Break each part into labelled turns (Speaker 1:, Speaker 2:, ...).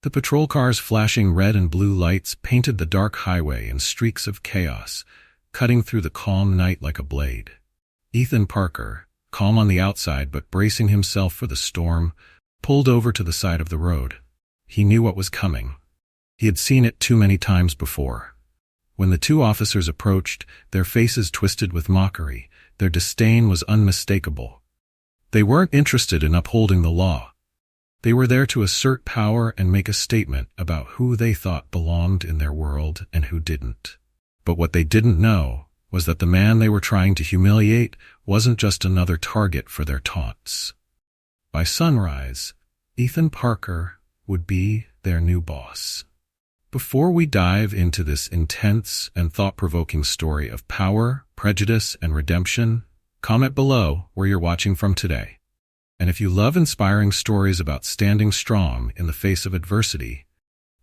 Speaker 1: The patrol cars' flashing red and blue lights painted the dark highway in streaks of chaos, cutting through the calm night like a blade. Ethan Parker, calm on the outside but bracing himself for the storm, pulled over to the side of the road. He knew what was coming. He had seen it too many times before. When the two officers approached, their faces twisted with mockery. Their disdain was unmistakable. They weren't interested in upholding the law. They were there to assert power and make a statement about who they thought belonged in their world and who didn't. But what they didn't know was that the man they were trying to humiliate wasn't just another target for their taunts. By sunrise, Ethan Parker would be their new boss. Before we dive into this intense and thought-provoking story of power, prejudice, and redemption, comment below where you're watching from today. And if you love inspiring stories about standing strong in the face of adversity,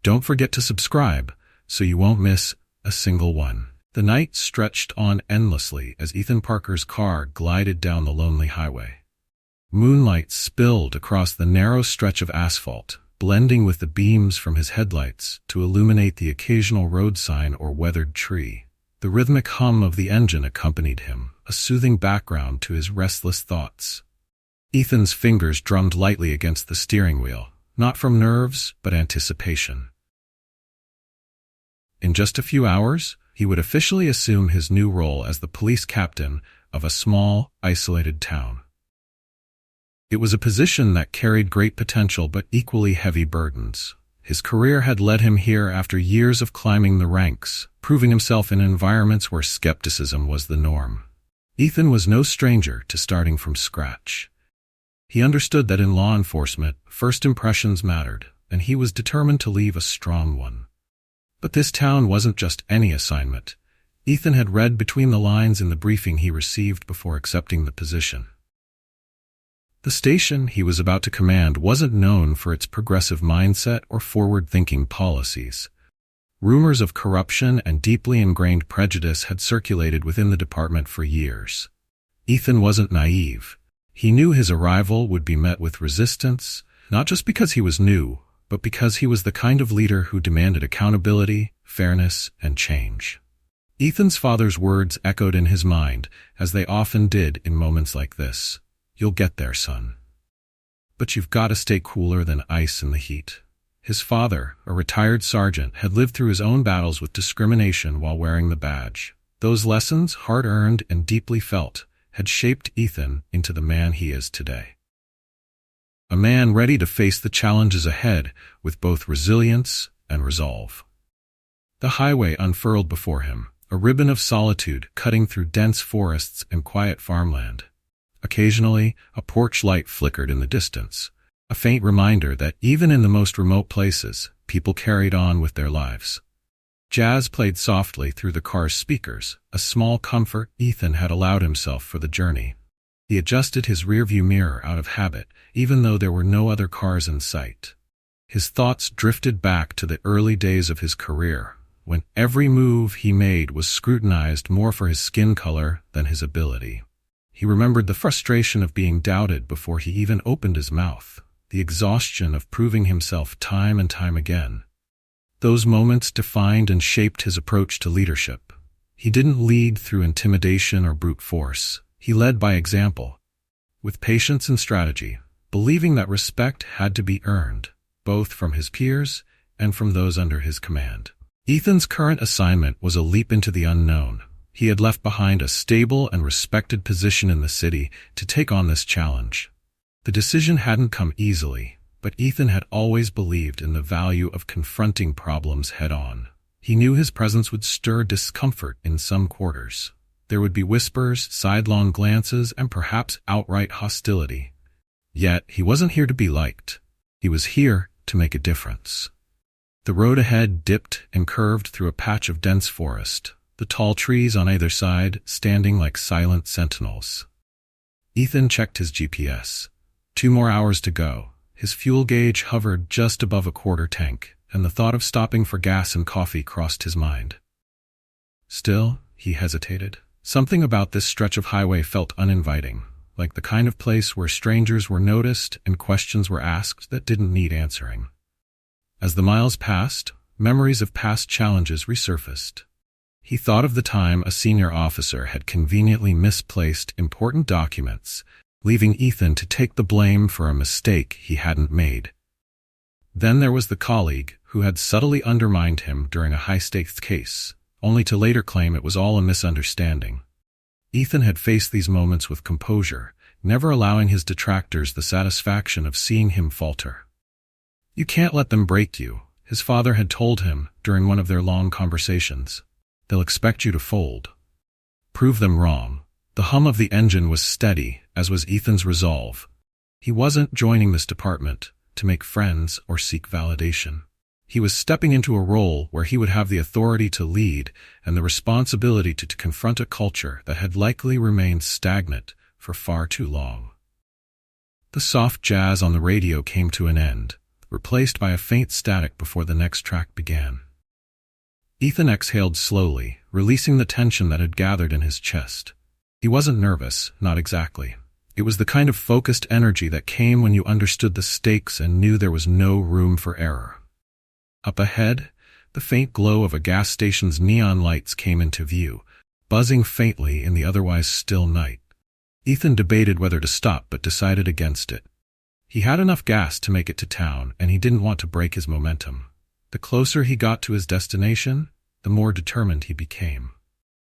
Speaker 1: don't forget to subscribe so you won't miss a single one. The night stretched on endlessly as Ethan Parker's car glided down the lonely highway. Moonlight spilled across the narrow stretch of asphalt, blending with the beams from his headlights to illuminate the occasional road sign or weathered tree. The rhythmic hum of the engine accompanied him, a soothing background to his restless thoughts. Ethan's fingers drummed lightly against the steering wheel, not from nerves, but anticipation. In just a few hours, he would officially assume his new role as the police captain of a small, isolated town. It was a position that carried great potential but equally heavy burdens. His career had led him here after years of climbing the ranks, proving himself in environments where skepticism was the norm. Ethan was no stranger to starting from scratch. He understood that in law enforcement, first impressions mattered, and he was determined to leave a strong one. But this town wasn't just any assignment. Ethan had read between the lines in the briefing he received before accepting the position. The station he was about to command wasn't known for its progressive mindset or forward-thinking policies. Rumors of corruption and deeply ingrained prejudice had circulated within the department for years. Ethan wasn't naive. He knew his arrival would be met with resistance, not just because he was new, but because he was the kind of leader who demanded accountability, fairness, and change. Ethan's father's words echoed in his mind, as they often did in moments like this. "You'll get there, son. But you've got to stay cooler than ice in the heat." His father, a retired sergeant, had lived through his own battles with discrimination while wearing the badge. Those lessons, hard-earned and deeply felt, had shaped Ethan into the man he is today. A man ready to face the challenges ahead with both resilience and resolve. The highway unfurled before him, a ribbon of solitude cutting through dense forests and quiet farmland. Occasionally, a porch light flickered in the distance, a faint reminder that even in the most remote places, people carried on with their lives. Jazz played softly through the car's speakers, a small comfort Ethan had allowed himself for the journey. He adjusted his rearview mirror out of habit, even though there were no other cars in sight. His thoughts drifted back to the early days of his career, when every move he made was scrutinized more for his skin color than his ability. He remembered the frustration of being doubted before he even opened his mouth, the exhaustion of proving himself time and time again. Those moments defined and shaped his approach to leadership. He didn't lead through intimidation or brute force. He led by example, with patience and strategy, believing that respect had to be earned, both from his peers and from those under his command. Ethan's current assignment was a leap into the unknown. He had left behind a stable and respected position in the city to take on this challenge. The decision hadn't come easily, but Ethan had always believed in the value of confronting problems head-on. He knew his presence would stir discomfort in some quarters. There would be whispers, sidelong glances, and perhaps outright hostility. Yet, he wasn't here to be liked. He was here to make a difference. The road ahead dipped and curved through a patch of dense forest, the tall trees on either side standing like silent sentinels. Ethan checked his GPS. 2 more hours to go. His fuel gauge hovered just above a quarter tank, and the thought of stopping for gas and coffee crossed his mind. Still, he hesitated. Something about this stretch of highway felt uninviting, like the kind of place where strangers were noticed and questions were asked that didn't need answering. As the miles passed, memories of past challenges resurfaced. He thought of the time a senior officer had conveniently misplaced important documents, leaving Ethan to take the blame for a mistake he hadn't made. Then there was the colleague who had subtly undermined him during a high-stakes case, only to later claim it was all a misunderstanding. Ethan had faced these moments with composure, never allowing his detractors the satisfaction of seeing him falter. "You can't let them break you," his father had told him during one of their long conversations. "They'll expect you to fold." Prove them wrong. The hum of the engine was steady, as was Ethan's resolve. He wasn't joining this department to make friends or seek validation. He was stepping into a role where he would have the authority to lead and the responsibility to confront a culture that had likely remained stagnant for far too long. The soft jazz on the radio came to an end, replaced by a faint static before the next track began. Ethan exhaled slowly, releasing the tension that had gathered in his chest. He wasn't nervous, not exactly. It was the kind of focused energy that came when you understood the stakes and knew there was no room for error. Up ahead, the faint glow of a gas station's neon lights came into view, buzzing faintly in the otherwise still night. Ethan debated whether to stop but decided against it. He had enough gas to make it to town, and he didn't want to break his momentum. The closer he got to his destination, the more determined he became.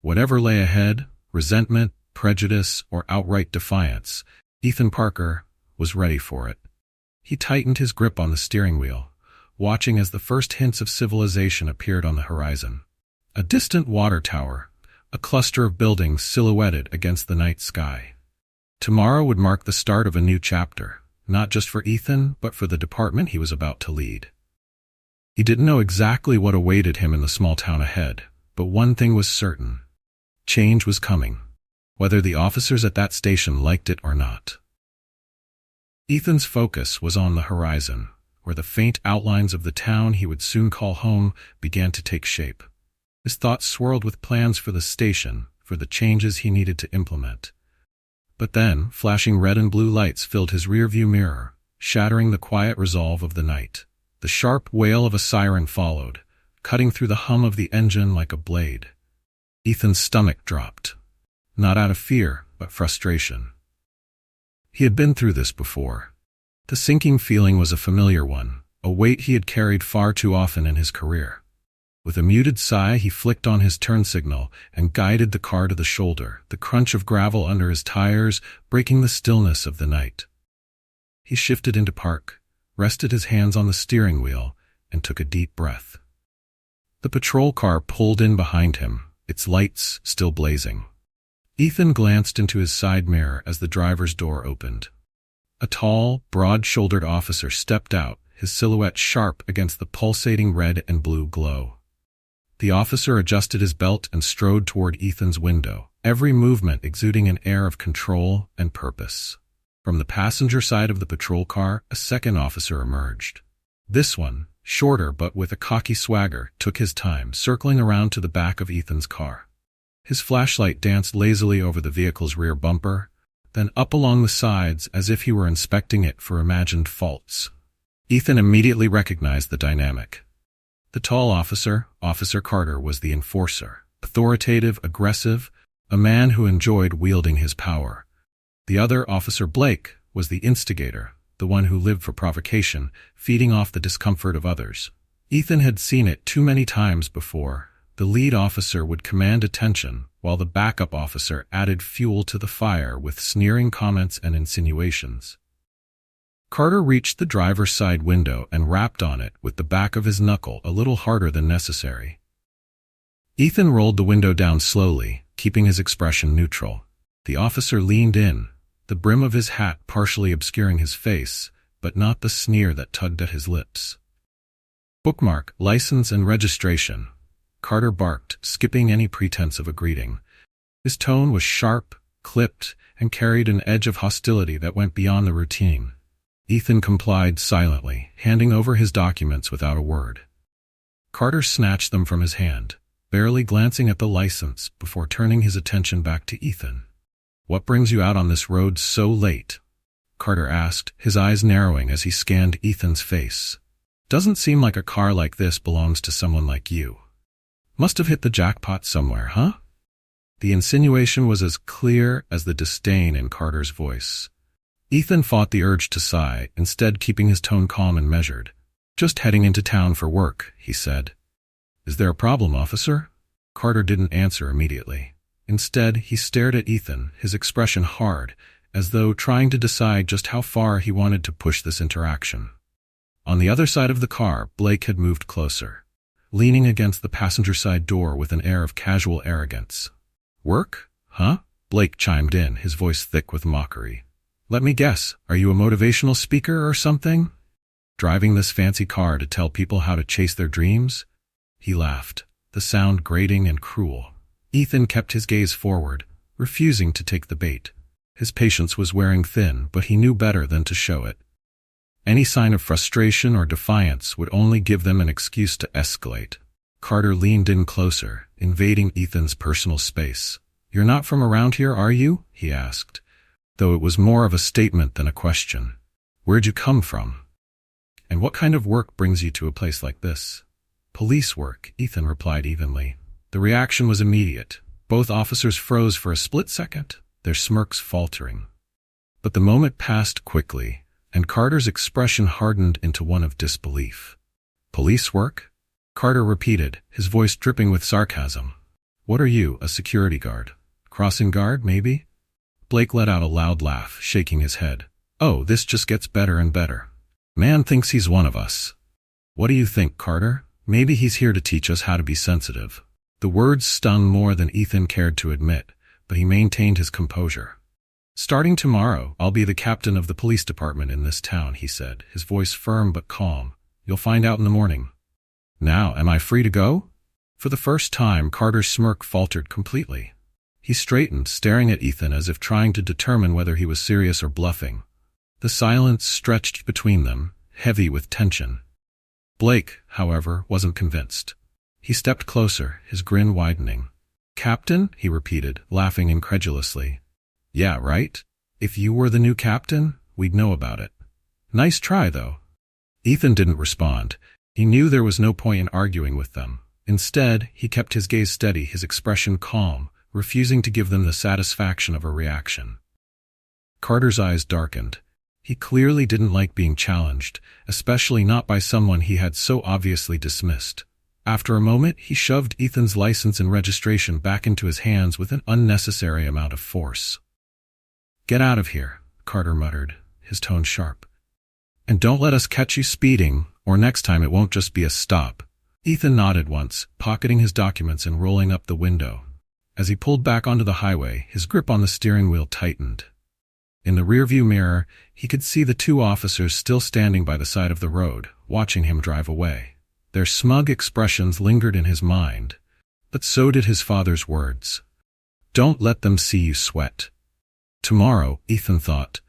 Speaker 1: Whatever lay ahead, resentment, prejudice, or outright defiance, Ethan Parker was ready for it. He tightened his grip on the steering wheel, watching as the first hints of civilization appeared on the horizon. A distant water tower, a cluster of buildings silhouetted against the night sky. Tomorrow would mark the start of a new chapter, not just for Ethan, but for the department he was about to lead. He didn't know exactly what awaited him in the small town ahead, but one thing was certain. Change was coming, whether the officers at that station liked it or not. Ethan's focus was on the horizon, where the faint outlines of the town he would soon call home began to take shape. His thoughts swirled with plans for the station, for the changes he needed to implement. But then, flashing red and blue lights filled his rearview mirror, shattering the quiet resolve of the night. The sharp wail of a siren followed, cutting through the hum of the engine like a blade. Ethan's stomach dropped. Not out of fear, but frustration. He had been through this before. The sinking feeling was a familiar one, a weight he had carried far too often in his career. With a muted sigh, he flicked on his turn signal and guided the car to the shoulder, the crunch of gravel under his tires breaking the stillness of the night. He shifted into park, rested his hands on the steering wheel, and took a deep breath. The patrol car pulled in behind him, its lights still blazing. Ethan glanced into his side mirror as the driver's door opened. A tall, broad-shouldered officer stepped out, his silhouette sharp against the pulsating red and blue glow. The officer adjusted his belt and strode toward Ethan's window, every movement exuding an air of control and purpose. From the passenger side of the patrol car, a second officer emerged. This one, shorter but with a cocky swagger, took his time, circling around to the back of Ethan's car. His flashlight danced lazily over the vehicle's rear bumper, then up along the sides as if he were inspecting it for imagined faults. Ethan immediately recognized the dynamic. The tall officer, Officer Carter, was the enforcer, authoritative, aggressive, a man who enjoyed wielding his power. The other, Officer Blake, was the instigator, the one who lived for provocation, feeding off the discomfort of others. Ethan had seen it too many times before. The lead officer would command attention, while the backup officer added fuel to the fire with sneering comments and insinuations. Carter reached the driver's side window and rapped on it with the back of his knuckle a little harder than necessary. Ethan rolled the window down slowly, keeping his expression neutral. The officer leaned in, the brim of his hat partially obscuring his face, but not the sneer that tugged at his lips. "Bookmark, license and registration," Carter barked, skipping any pretense of a greeting. His tone was sharp, clipped, and carried an edge of hostility that went beyond the routine. Ethan complied silently, handing over his documents without a word. Carter snatched them from his hand, barely glancing at the license before turning his attention back to Ethan. "What brings you out on this road so late?" Carter asked, his eyes narrowing as he scanned Ethan's face. Doesn't seem like a car like this belongs to someone like you. Must have hit the jackpot somewhere, huh? The insinuation was as clear as the disdain in Carter's voice. Ethan fought the urge to sigh, instead keeping his tone calm and measured. Just heading into town for work, he said. Is there a problem, officer? Carter didn't answer immediately. Instead, he stared at Ethan, his expression hard, as though trying to decide just how far he wanted to push this interaction. On the other side of the car, Blake had moved closer, leaning against the passenger side door with an air of casual arrogance. Work? Huh? Blake chimed in, his voice thick with mockery. Let me guess, are you a motivational speaker or something? Driving this fancy car to tell people how to chase their dreams? He laughed, the sound grating and cruel. Ethan kept his gaze forward, refusing to take the bait. His patience was wearing thin, but he knew better than to show it. Any sign of frustration or defiance would only give them an excuse to escalate. Carter leaned in closer, invading Ethan's personal space. You're not from around here, are you? He asked, though it was more of a statement than a question. Where'd you come from? And what kind of work brings you to a place like this? Police work, Ethan replied evenly. The reaction was immediate. Both officers froze for a split second, their smirks faltering. But the moment passed quickly, and Carter's expression hardened into one of disbelief. Police work? Carter repeated, his voice dripping with sarcasm. What are you, a security guard? Crossing guard, maybe? Blake let out a loud laugh, shaking his head. Oh, this just gets better and better. Man thinks he's one of us. What do you think, Carter? Maybe he's here to teach us how to be sensitive. The words stung more than Ethan cared to admit, but he maintained his composure. Starting tomorrow, I'll be the captain of the police department in this town, he said, his voice firm but calm. You'll find out in the morning. Now, am I free to go? For the first time, Carter's smirk faltered completely. He straightened, staring at Ethan as if trying to determine whether he was serious or bluffing. The silence stretched between them, heavy with tension. Blake, however, wasn't convinced. He stepped closer, his grin widening. Captain? He repeated, laughing incredulously. Yeah, right? If you were the new captain, we'd know about it. Nice try, though. Ethan didn't respond. He knew there was no point in arguing with them. Instead, he kept his gaze steady, his expression calm, refusing to give them the satisfaction of a reaction. Carter's eyes darkened. He clearly didn't like being challenged, especially not by someone he had so obviously dismissed. After a moment, he shoved Ethan's license and registration back into his hands with an unnecessary amount of force. Get out of here, Carter muttered, his tone sharp. And don't let us catch you speeding, or next time it won't just be a stop. Ethan nodded once, pocketing his documents and rolling up the window. As he pulled back onto the highway, his grip on the steering wheel tightened. In the rearview mirror, he could see the two officers still standing by the side of the road, watching him drive away. Their smug expressions lingered in his mind, but so did his father's words. Don't let them see you sweat. Tomorrow, Ethan thought,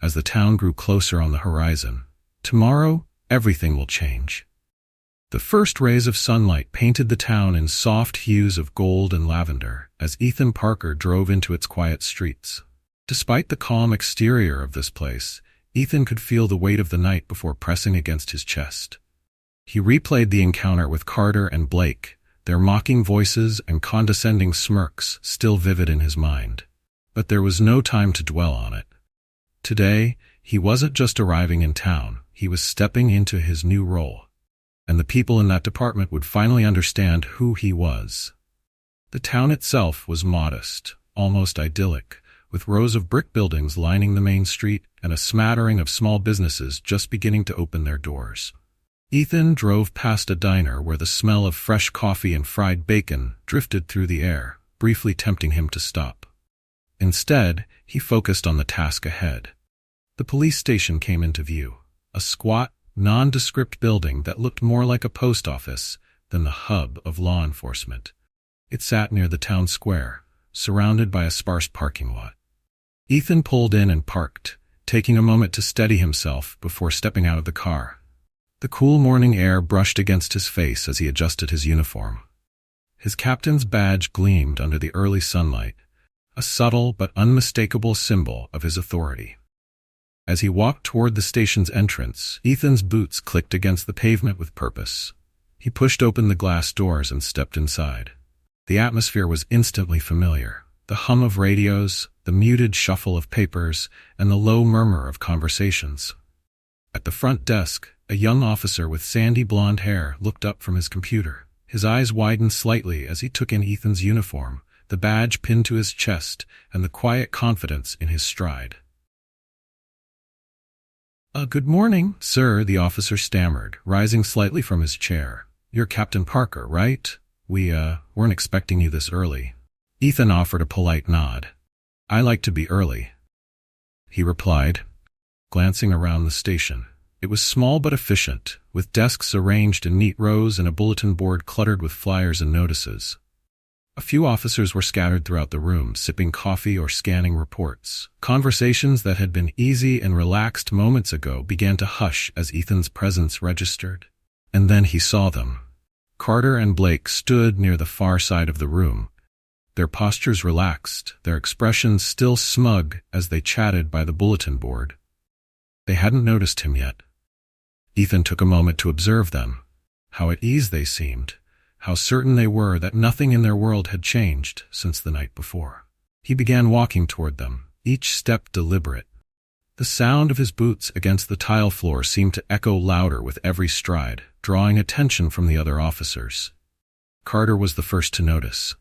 Speaker 1: as the town grew closer on the horizon. Tomorrow, everything will change. The first rays of sunlight painted the town in soft hues of gold and lavender as Ethan Parker drove into its quiet streets. Despite the calm exterior of this place, Ethan could feel the weight of the night before pressing against his chest. He replayed the encounter with Carter and Blake, their mocking voices and condescending smirks still vivid in his mind. But there was no time to dwell on it. Today, he wasn't just arriving in town, he was stepping into his new role. And the people in that department would finally understand who he was. The town itself was modest, almost idyllic, with rows of brick buildings lining the main street and a smattering of small businesses just beginning to open their doors. Ethan drove past a diner where the smell of fresh coffee and fried bacon drifted through the air, briefly tempting him to stop. Instead, he focused on the task ahead. The police station came into view, a squat, nondescript building that looked more like a post office than the hub of law enforcement. It sat near the town square, surrounded by a sparse parking lot. Ethan pulled in and parked, taking a moment to steady himself before stepping out of the car. The cool morning air brushed against his face as he adjusted his uniform. His captain's badge gleamed under the early sunlight, a subtle but unmistakable symbol of his authority. As he walked toward the station's entrance, Ethan's boots clicked against the pavement with purpose. He pushed open the glass doors and stepped inside. The atmosphere was instantly familiar. The hum of radios, the muted shuffle of papers, and the low murmur of conversations. At the front desk, a young officer with sandy blonde hair looked up from his computer. His eyes widened slightly as he took in Ethan's uniform, the badge pinned to his chest, and the quiet confidence in his stride. Good morning, sir," the officer stammered, rising slightly from his chair. "You're Captain Parker, right? We weren't expecting you this early." Ethan offered a polite nod. "I like to be early," he replied, glancing around the station. It was small but efficient, with desks arranged in neat rows and a bulletin board cluttered with flyers and notices. A few officers were scattered throughout the room, sipping coffee or scanning reports. Conversations that had been easy and relaxed moments ago began to hush as Ethan's presence registered. And then he saw them. Carter and Blake stood near the far side of the room, their postures relaxed, their expressions still smug as they chatted by the bulletin board. They hadn't noticed him yet. Ethan took a moment to observe them. How at ease they seemed, how certain they were that nothing in their world had changed since the night before. He began walking toward them, each step deliberate. The sound of his boots against the tile floor seemed to echo louder with every stride, drawing attention from the other officers. Carter was the first to notice.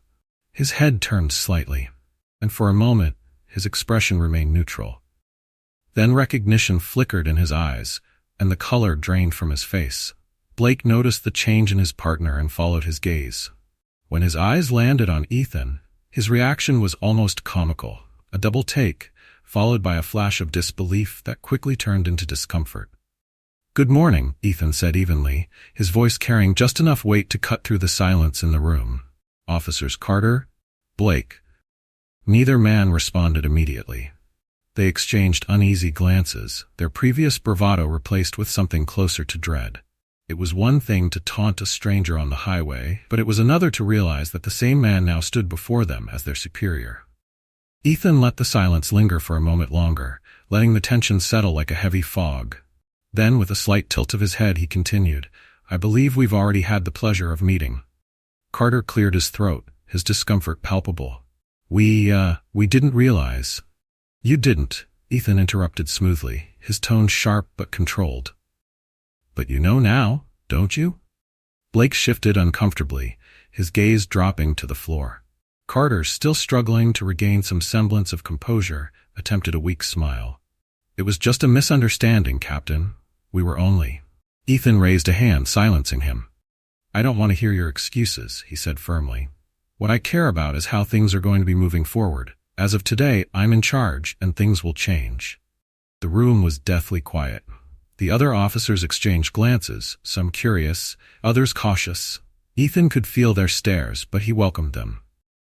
Speaker 1: His head turned slightly, and for a moment his expression remained neutral. Then recognition flickered in his eyes, and the color drained from his face. Blake noticed the change in his partner and followed his gaze. When his eyes landed on Ethan, his reaction was almost comical, a double take, followed by a flash of disbelief that quickly turned into discomfort. "Good morning," Ethan said evenly, his voice carrying just enough weight to cut through the silence in the room. "Officers Carter, Blake." Neither man responded immediately. They exchanged uneasy glances, their previous bravado replaced with something closer to dread. It was one thing to taunt a stranger on the highway, but it was another to realize that the same man now stood before them as their superior. Ethan let the silence linger for a moment longer, letting the tension settle like a heavy fog. Then, with a slight tilt of his head, he continued, "I believe we've already had the pleasure of meeting." Carter cleared his throat, his discomfort palpable. We didn't realize." "You didn't," Ethan interrupted smoothly, his tone sharp but controlled. "But you know now, don't you?" Blake shifted uncomfortably, his gaze dropping to the floor. Carter, still struggling to regain some semblance of composure, attempted a weak smile. "It was just a misunderstanding, Captain. We were only—" Ethan raised a hand, silencing him. "I don't want to hear your excuses," he said firmly. "What I care about is how things are going to be moving forward. As of today, I'm in charge, and things will change." The room was deathly quiet. The other officers exchanged glances, some curious, others cautious. Ethan could feel their stares, but he welcomed them.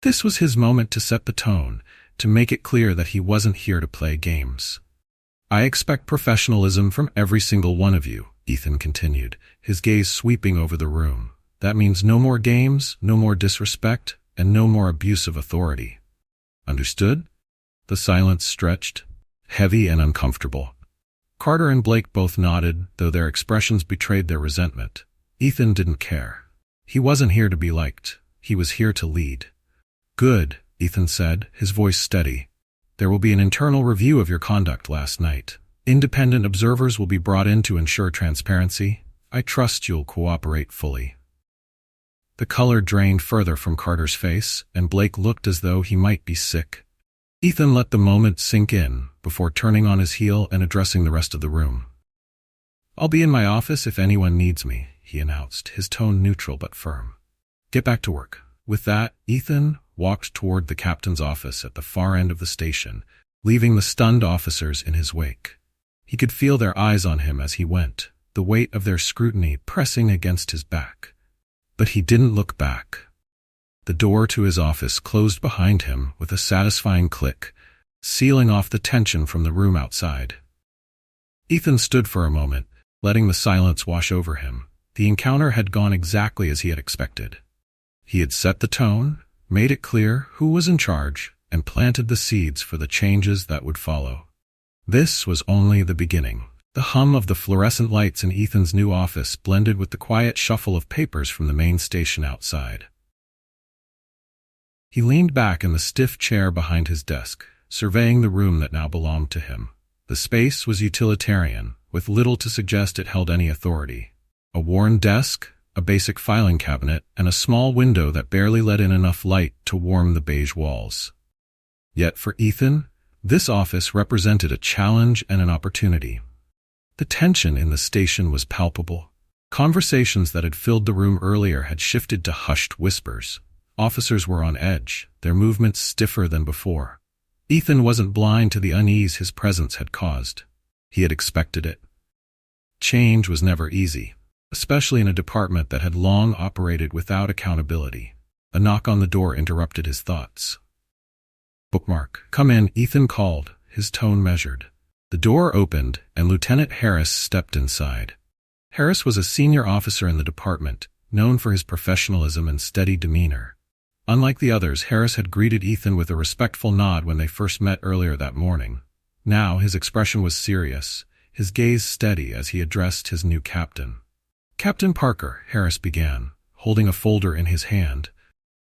Speaker 1: This was his moment to set the tone, to make it clear that he wasn't here to play games. "I expect professionalism from every single one of you," Ethan continued, his gaze sweeping over the room. "That means no more games, no more disrespect, and no more abuse of authority. Understood?" The silence stretched, heavy and uncomfortable. Carter and Blake both nodded, though their expressions betrayed their resentment. Ethan didn't care. He wasn't here to be liked. He was here to lead. "Good," Ethan said, his voice steady. "There will be an internal review of your conduct last night. Independent observers will be brought in to ensure transparency. I trust you'll cooperate fully." The color drained further from Carter's face, and Blake looked as though he might be sick. Ethan let the moment sink in, before turning on his heel and addressing the rest of the room. "I'll be in my office if anyone needs me," he announced, his tone neutral but firm. "Get back to work." With that, Ethan walked toward the captain's office at the far end of the station, leaving the stunned officers in his wake. He could feel their eyes on him as he went, the weight of their scrutiny pressing against his back. But he didn't look back. The door to his office closed behind him with a satisfying click, sealing off the tension from the room outside. Ethan stood for a moment, letting the silence wash over him. The encounter had gone exactly as he had expected. He had set the tone, made it clear who was in charge, and planted the seeds for the changes that would follow. This was only the beginning. The hum of the fluorescent lights in Ethan's new office blended with the quiet shuffle of papers from the main station outside. He leaned back in the stiff chair behind his desk, surveying the room that now belonged to him. The space was utilitarian, with little to suggest it held any authority. A worn desk, a basic filing cabinet, and a small window that barely let in enough light to warm the beige walls. Yet for Ethan, this office represented a challenge and an opportunity. The tension in the station was palpable. Conversations that had filled the room earlier had shifted to hushed whispers. Officers were on edge, their movements stiffer than before. Ethan wasn't blind to the unease his presence had caused. He had expected it. Change was never easy, especially in a department that had long operated without accountability. A knock on the door interrupted his thoughts. "Bookmark, come in," Ethan called, his tone measured. The door opened, and Lieutenant Harris stepped inside. Harris was a senior officer in the department, known for his professionalism and steady demeanor. Unlike the others, Harris had greeted Ethan with a respectful nod when they first met earlier that morning. Now his expression was serious, his gaze steady as he addressed his new captain. "Captain Parker," Harris began, holding a folder in his hand,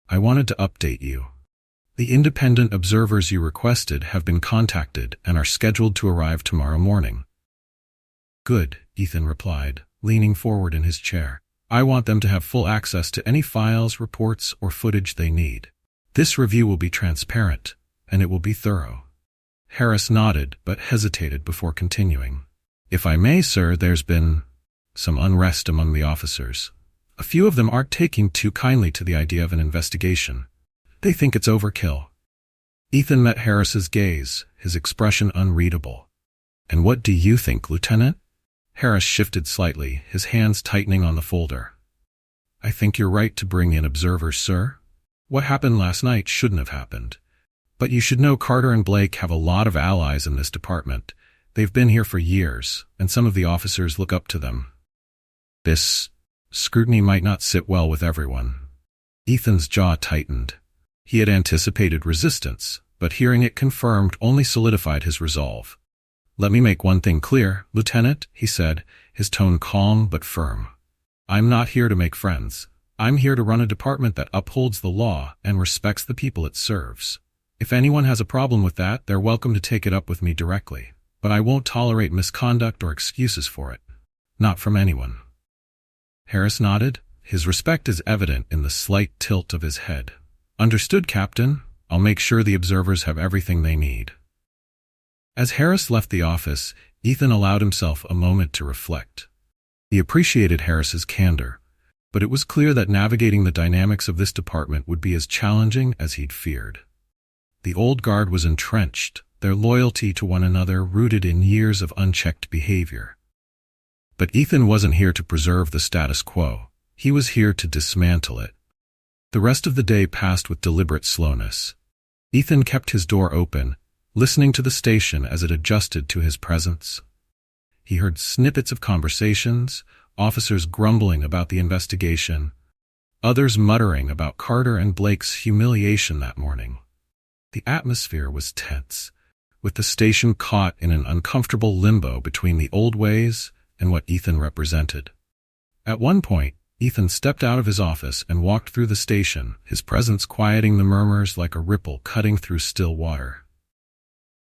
Speaker 1: "I wanted to update you. The independent observers you requested have been contacted and are scheduled to arrive tomorrow morning." "Good," Ethan replied, leaning forward in his chair. "I want them to have full access to any files, reports, or footage they need. This review will be transparent, and it will be thorough." Harris nodded but hesitated before continuing. "If I may, sir, there's been some unrest among the officers. A few of them aren't taking too kindly to the idea of an investigation. They think it's overkill." Ethan met Harris's gaze, his expression unreadable. "And what do you think, Lieutenant?" Harris shifted slightly, his hands tightening on the folder. "I think you're right to bring in observers, sir. What happened last night shouldn't have happened. But you should know Carter and Blake have a lot of allies in this department. They've been here for years, and some of the officers look up to them. This scrutiny might not sit well with everyone." Ethan's jaw tightened. He had anticipated resistance, but hearing it confirmed only solidified his resolve. "Let me make one thing clear, Lieutenant," he said, his tone calm but firm. "I'm not here to make friends. I'm here to run a department that upholds the law and respects the people it serves. If anyone has a problem with that, they're welcome to take it up with me directly. But I won't tolerate misconduct or excuses for it. Not from anyone." Harris nodded. His respect is evident in the slight tilt of his head. "Understood, Captain. I'll make sure the observers have everything they need." As Harris left the office, Ethan allowed himself a moment to reflect. He appreciated Harris's candor, but it was clear that navigating the dynamics of this department would be as challenging as he'd feared. The old guard was entrenched, their loyalty to one another rooted in years of unchecked behavior. But Ethan wasn't here to preserve the status quo. He was here to dismantle it. The rest of the day passed with deliberate slowness. Ethan kept his door open, listening to the station as it adjusted to his presence. He heard snippets of conversations, officers grumbling about the investigation, others muttering about Carter and Blake's humiliation that morning. The atmosphere was tense, with the station caught in an uncomfortable limbo between the old ways and what Ethan represented. At one point, Ethan stepped out of his office and walked through the station, his presence quieting the murmurs like a ripple cutting through still water.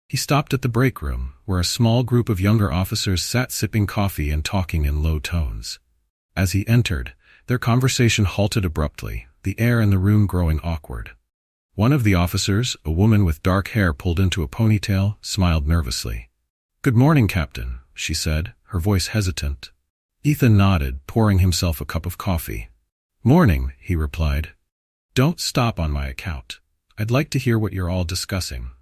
Speaker 1: He stopped at the break room, where a small group of younger officers sat sipping coffee and talking in low tones. As he entered, their conversation halted abruptly, the air in the room growing awkward. One of the officers, a woman with dark hair pulled into a ponytail, smiled nervously. "Good morning, Captain," she said, her voice hesitant. Ethan nodded, pouring himself a cup of coffee. "Morning," he replied. "Don't stop on my account. I'd like to hear what you're all discussing."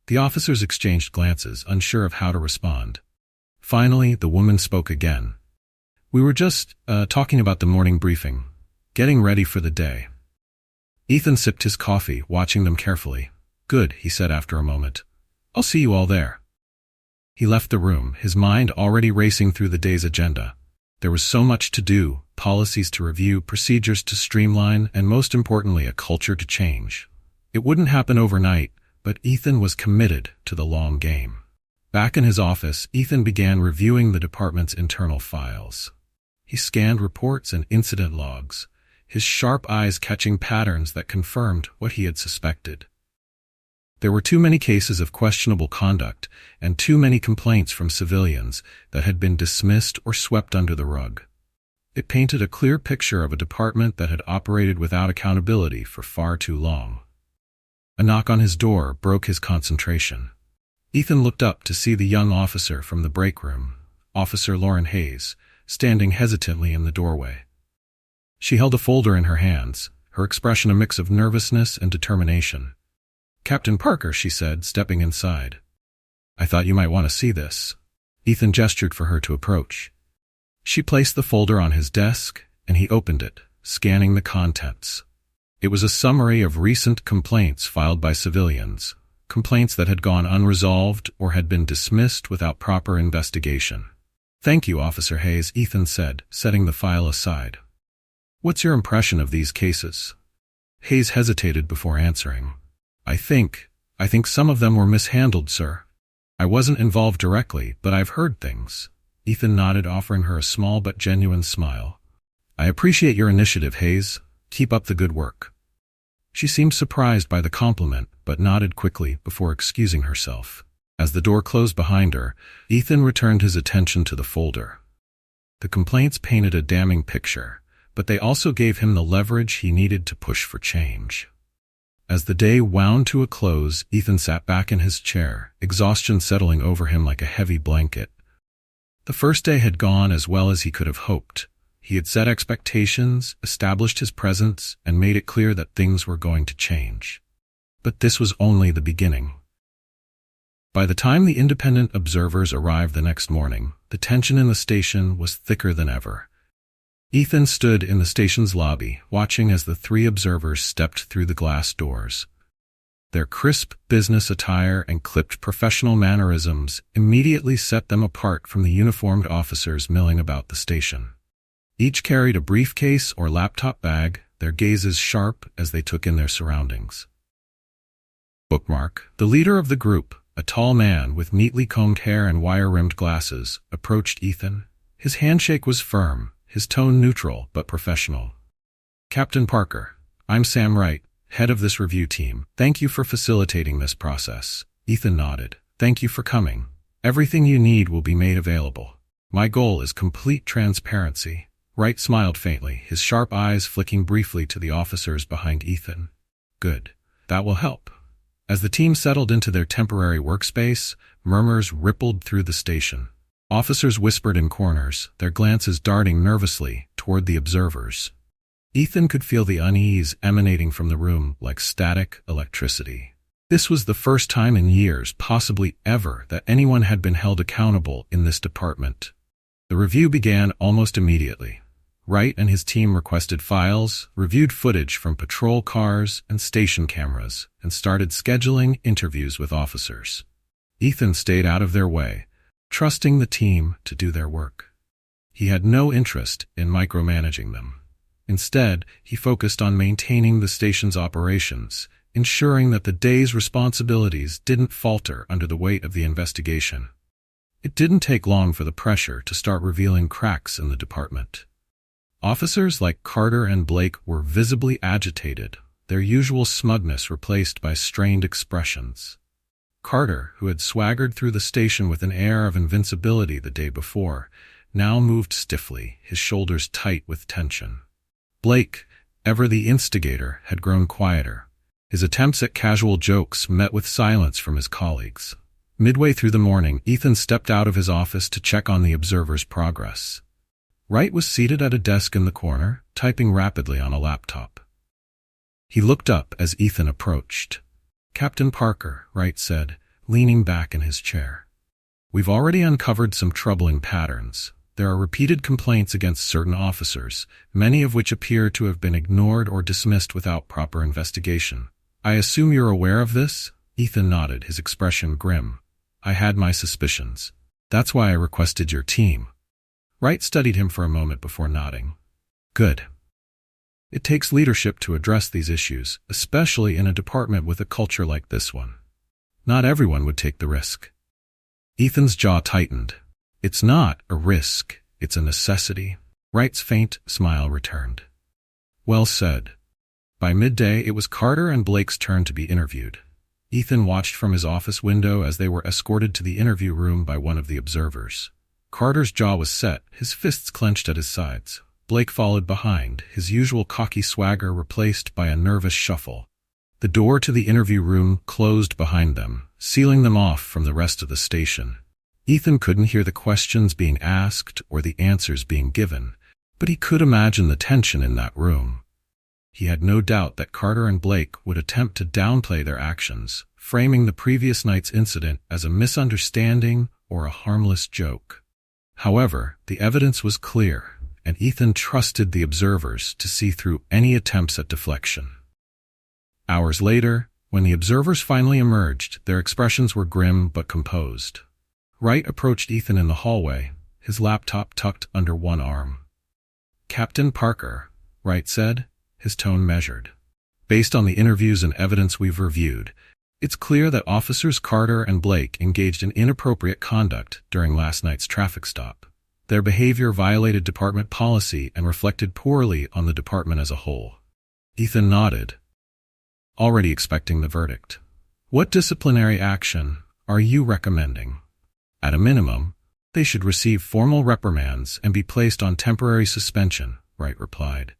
Speaker 1: The officers exchanged glances, unsure of how to respond. Finally, the woman spoke again. "We were just talking about the morning briefing, getting ready for the day." Ethan sipped his coffee, watching them carefully. "Good," he said after a moment. "I'll see you all there." He left the room, his mind already racing through the day's agenda. There was so much to do, policies to review, procedures to streamline, and most importantly, a culture to change. It wouldn't happen overnight, but Ethan was committed to the long game. Back in his office, Ethan began reviewing the department's internal files. He scanned reports and incident logs, his sharp eyes catching patterns that confirmed what he had suspected. There were too many cases of questionable conduct and too many complaints from civilians that had been dismissed or swept under the rug. It painted a clear picture of a department that had operated without accountability for far too long. A knock on his door broke his concentration. Ethan looked up to see the young officer from the break room, Officer Lauren Hayes, standing hesitantly in the doorway. She held a folder in her hands, her expression a mix of nervousness and determination. "Captain Parker," she said, stepping inside. "I thought you might want to see this." Ethan gestured for her to approach. She placed the folder on his desk, and he opened it, scanning the contents. It was a summary of recent complaints filed by civilians, complaints that had gone unresolved or had been dismissed without proper investigation. "Thank you, Officer Hayes," Ethan said, setting the file aside. "What's your impression of these cases?" Hayes hesitated before answering. I think some of them were mishandled, sir. I wasn't involved directly, but I've heard things." Ethan nodded, offering her a small but genuine smile. "I appreciate your initiative, Hayes. Keep up the good work." She seemed surprised by the compliment, but nodded quickly before excusing herself. As the door closed behind her, Ethan returned his attention to the folder. The complaints painted a damning picture, but they also gave him the leverage he needed to push for change. As the day wound to a close, Ethan sat back in his chair, exhaustion settling over him like a heavy blanket. The first day had gone as well as he could have hoped. He had set expectations, established his presence, and made it clear that things were going to change. But this was only the beginning. By the time the independent observers arrived the next morning, the tension in the station was thicker than ever. Ethan stood in the station's lobby, watching as the three observers stepped through the glass doors. Their crisp business attire and clipped professional mannerisms immediately set them apart from the uniformed officers milling about the station. Each carried a briefcase or laptop bag, their gazes sharp as they took in their surroundings. Bookmark, the leader of the group, a tall man with neatly combed hair and wire-rimmed glasses, approached Ethan. His handshake was firm, his tone neutral but professional. "Captain Parker, I'm Sam Wright, head of this review team. Thank you for facilitating this process." Ethan nodded. "Thank you for coming. Everything you need will be made available. My goal is complete transparency." Wright smiled faintly, his sharp eyes flicking briefly to the officers behind Ethan. "Good. That will help." As the team settled into their temporary workspace, murmurs rippled through the station. Officers whispered in corners, their glances darting nervously toward the observers. Ethan could feel the unease emanating from the room like static electricity. This was the first time in years, possibly ever, that anyone had been held accountable in this department. The review began almost immediately. Wright and his team requested files, reviewed footage from patrol cars and station cameras, and started scheduling interviews with officers. Ethan stayed out of their way, trusting the team to do their work. He had no interest in micromanaging them. Instead, he focused on maintaining the station's operations, ensuring that the day's responsibilities didn't falter under the weight of the investigation. It didn't take long for the pressure to start revealing cracks in the department. Officers like Carter and Blake were visibly agitated, their usual smugness replaced by strained expressions. Carter, who had swaggered through the station with an air of invincibility the day before, now moved stiffly, his shoulders tight with tension. Blake, ever the instigator, had grown quieter. His attempts at casual jokes met with silence from his colleagues. Midway through the morning, Ethan stepped out of his office to check on the observer's progress. Wright was seated at a desk in the corner, typing rapidly on a laptop. He looked up as Ethan approached. "Captain Parker," Wright said, leaning back in his chair. "We've already uncovered some troubling patterns. There are repeated complaints against certain officers, many of which appear to have been ignored or dismissed without proper investigation. I assume you're aware of this?" Ethan nodded, his expression grim. "I had my suspicions. That's why I requested your team." Wright studied him for a moment before nodding. "Good. It takes leadership to address these issues, especially in a department with a culture like this one. Not everyone would take the risk." Ethan's jaw tightened. It's not a risk, it's a necessity. Wright's faint smile returned. Well said. By midday, it was Carter and Blake's turn to be interviewed. Ethan watched from his office window as they were escorted to the interview room by one of the observers. Carter's jaw was set, his fists clenched at his sides. Blake followed behind, his usual cocky swagger replaced by a nervous shuffle. The door to the interview room closed behind them, sealing them off from the rest of the station. Ethan couldn't hear the questions being asked or the answers being given, but he could imagine the tension in that room. He had no doubt that Carter and Blake would attempt to downplay their actions, framing the previous night's incident as a misunderstanding or a harmless joke. However, the evidence was clear, and Ethan trusted the observers to see through any attempts at deflection. Hours later, when the observers finally emerged, their expressions were grim but composed. Wright approached Ethan in the hallway, his laptop tucked under one arm. "Captain Parker," Wright said, his tone measured. "Based on the interviews and evidence we've reviewed, it's clear that Officers Carter and Blake engaged in inappropriate conduct during last night's traffic stop. Their behavior violated department policy and reflected poorly on the department as a whole." Ethan nodded, already expecting the verdict. "What disciplinary action are you recommending?" "At a minimum, they should receive formal reprimands and be placed on temporary suspension," Wright replied.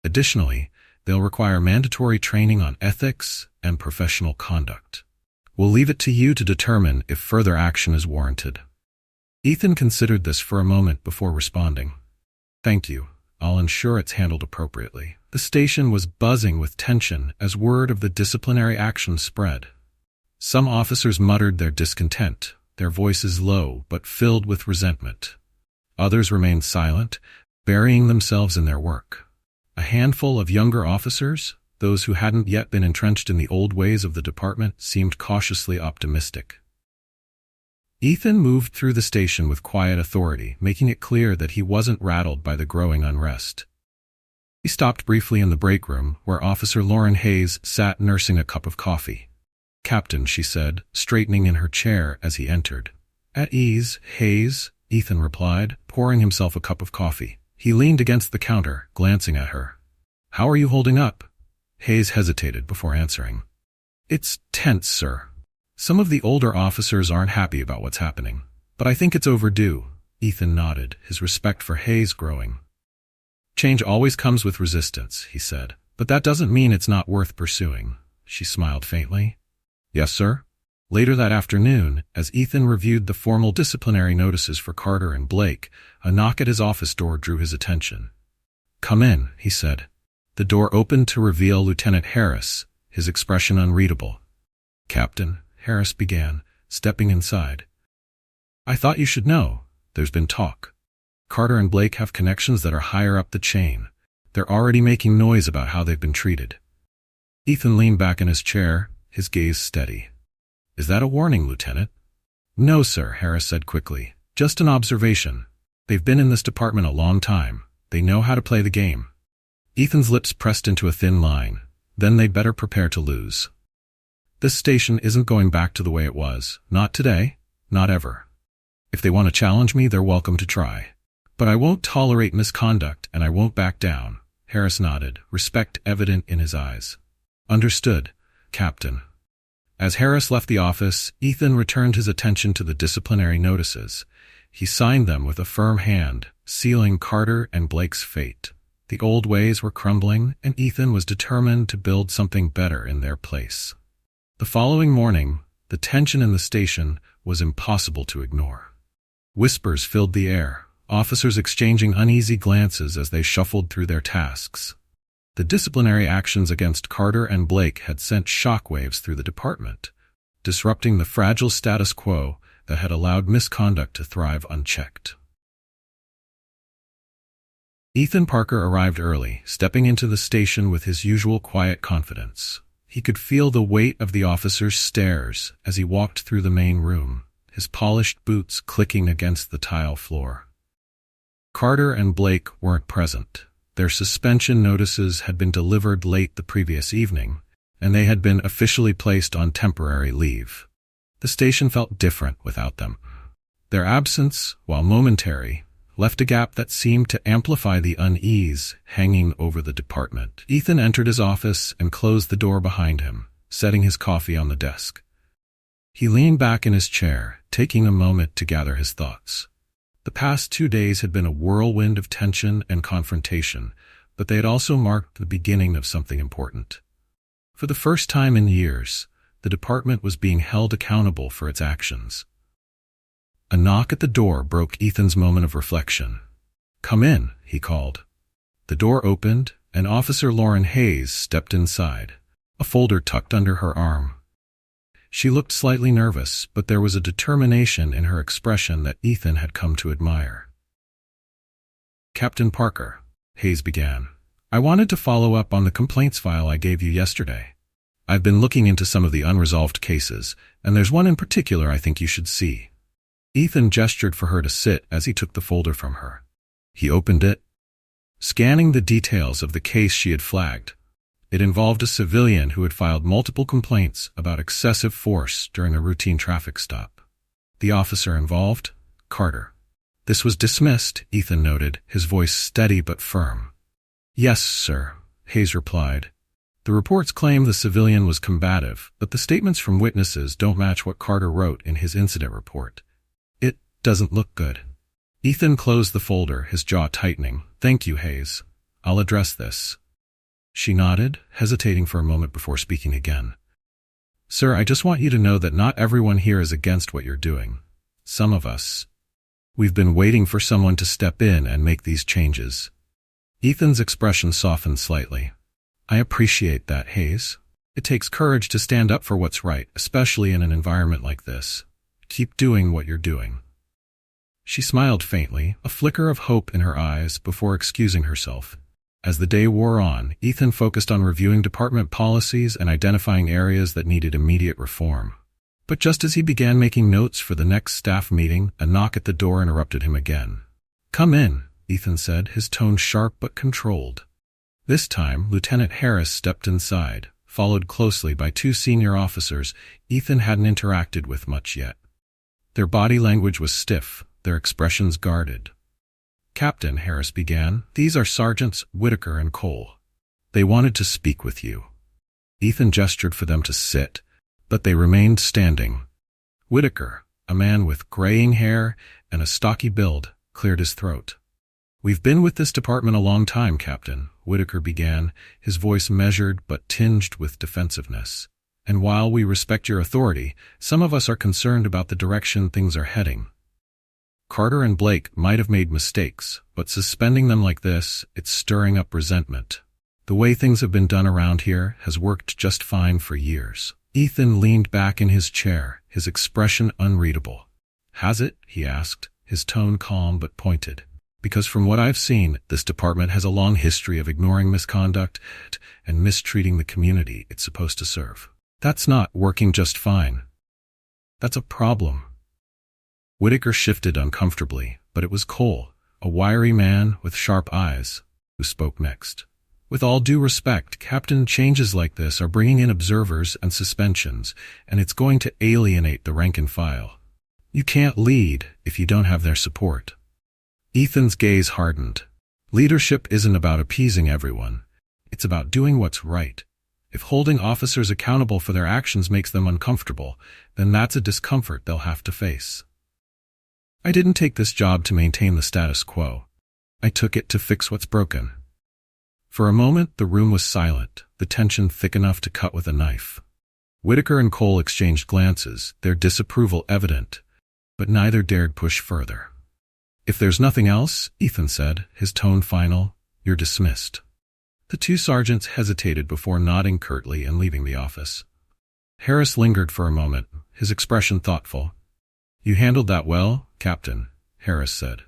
Speaker 1: "Additionally, they'll require mandatory training on ethics and professional conduct. We'll leave it to you to determine if further action is warranted." Ethan considered this for a moment before responding. "Thank you. I'll ensure it's handled appropriately." The station was buzzing with tension as word of the disciplinary action spread. Some officers muttered their discontent, their voices low but filled with resentment. Others remained silent, burying themselves in their work. A handful of younger officers, those who hadn't yet been entrenched in the old ways of the department, seemed cautiously optimistic. Ethan moved through the station with quiet authority, making it clear that he wasn't rattled by the growing unrest. He stopped briefly in the break room, where Officer Lauren Hayes sat nursing a cup of coffee. "Captain," she said, straightening in her chair as he entered. "At ease, Hayes," Ethan replied, pouring himself a cup of coffee. He leaned against the counter, glancing at her. "How are you holding up?" Hayes hesitated before answering. "It's tense, sir. Some of the older officers aren't happy about what's happening, but I think it's overdue." Ethan nodded, his respect for Hayes growing. "Change always comes with resistance," he said, "but that doesn't mean it's not worth pursuing." She smiled faintly. "Yes, sir." Later that afternoon, as Ethan reviewed the formal disciplinary notices for Carter and Blake, a knock at his office door drew his attention. "Come in," he said. The door opened to reveal Lieutenant Harris, his expression unreadable. "Captain," Harris began, stepping inside. "I thought you should know. There's been talk. Carter and Blake have connections that are higher up the chain. They're already making noise about how they've been treated." Ethan leaned back in his chair, his gaze steady. "Is that a warning, Lieutenant?" "No, sir," Harris said quickly. "Just an observation. They've been in this department a long time. They know how to play the game." Ethan's lips pressed into a thin line. Then they'd better prepare to lose. "This station isn't going back to the way it was. Not today. Not ever. If they want to challenge me, they're welcome to try. But I won't tolerate misconduct, and I won't back down." Harris nodded, respect evident in his eyes. "Understood, Captain." As Harris left the office, Ethan returned his attention to the disciplinary notices. He signed them with a firm hand, sealing Carter and Blake's fate. The old ways were crumbling, and Ethan was determined to build something better in their place. The following morning, the tension in the station was impossible to ignore. Whispers filled the air, officers exchanging uneasy glances as they shuffled through their tasks. The disciplinary actions against Carter and Blake had sent shockwaves through the department, disrupting the fragile status quo that had allowed misconduct to thrive unchecked. Ethan Parker arrived early, stepping into the station with his usual quiet confidence. He could feel the weight of the officers' stares as he walked through the main room, his polished boots clicking against the tile floor. Carter and Blake weren't present. Their suspension notices had been delivered late the previous evening, and they had been officially placed on temporary leave. The station felt different without them. Their absence, while momentary, left a gap that seemed to amplify the unease hanging over the department. Ethan entered his office and closed the door behind him, setting his coffee on the desk. He leaned back in his chair, taking a moment to gather his thoughts. The past 2 days had been a whirlwind of tension and confrontation, but they had also marked the beginning of something important. For the first time in years, the department was being held accountable for its actions. A knock at the door broke Ethan's moment of reflection. "Come in," he called. The door opened, and Officer Lauren Hayes stepped inside, a folder tucked under her arm. She looked slightly nervous, but there was a determination in her expression that Ethan had come to admire. "Captain Parker," Hayes began, "I wanted to follow up on the complaints file I gave you yesterday. I've been looking into some of the unresolved cases, and there's one in particular I think you should see." Ethan gestured for her to sit as he took the folder from her. He opened it, scanning the details of the case she had flagged. It involved a civilian who had filed multiple complaints about excessive force during a routine traffic stop. The officer involved? Carter. "This was dismissed," Ethan noted, his voice steady but firm. "Yes, sir," Hayes replied. "The reports claim the civilian was combative, but the statements from witnesses don't match what Carter wrote in his incident report. It doesn't look good." Ethan closed the folder, his jaw tightening. "Thank you, Hayes. I'll address this." She nodded, hesitating for a moment before speaking again. "Sir, I just want you to know that not everyone here is against what you're doing. Some of us. We've been waiting for someone to step in and make these changes." Ethan's expression softened slightly. "I appreciate that, Hayes. It takes courage to stand up for what's right, especially in an environment like this. Keep doing what you're doing." She smiled faintly, a flicker of hope in her eyes, before excusing herself. As the day wore on, Ethan focused on reviewing department policies and identifying areas that needed immediate reform. But just as he began making notes for the next staff meeting, a knock at the door interrupted him again. "Come in," Ethan said, his tone sharp but controlled. This time, Lieutenant Harris stepped inside, followed closely by 2 senior officers Ethan hadn't interacted with much yet. Their body language was stiff, their expressions guarded. "Captain," Harris began, "these are Sergeants Whitaker and Cole. They wanted to speak with you." Ethan gestured for them to sit, but they remained standing. Whitaker, a man with graying hair and a stocky build, cleared his throat. "We've been with this department a long time, Captain," Whitaker began, his voice measured but tinged with defensiveness. "And while we respect your authority, some of us are concerned about the direction things are heading. Carter and Blake might have made mistakes, but suspending them like this, it's stirring up resentment. The way things have been done around here has worked just fine for years." Ethan leaned back in his chair, his expression unreadable. "Has it?" he asked, his tone calm but pointed. "Because from what I've seen, this department has a long history of ignoring misconduct and mistreating the community it's supposed to serve. That's not working just fine. That's a problem." Whitaker shifted uncomfortably, but it was Cole, a wiry man with sharp eyes, who spoke next. "With all due respect, Captain, changes like this are bringing in observers and suspensions, and it's going to alienate the rank and file. You can't lead if you don't have their support." Ethan's gaze hardened. Leadership isn't about appeasing everyone. It's about doing what's right. If holding officers accountable for their actions makes them uncomfortable, then that's a discomfort they'll have to face. "I didn't take this job to maintain the status quo. I took it to fix what's broken." For a moment, the room was silent, the tension thick enough to cut with a knife. Whitaker and Cole exchanged glances, their disapproval evident, but neither dared push further. "If there's nothing else," Ethan said, his tone final, "you're dismissed." The 2 sergeants hesitated before nodding curtly and leaving the office. Harris lingered for a moment, his expression thoughtful. "You handled that well, Captain," Harris said.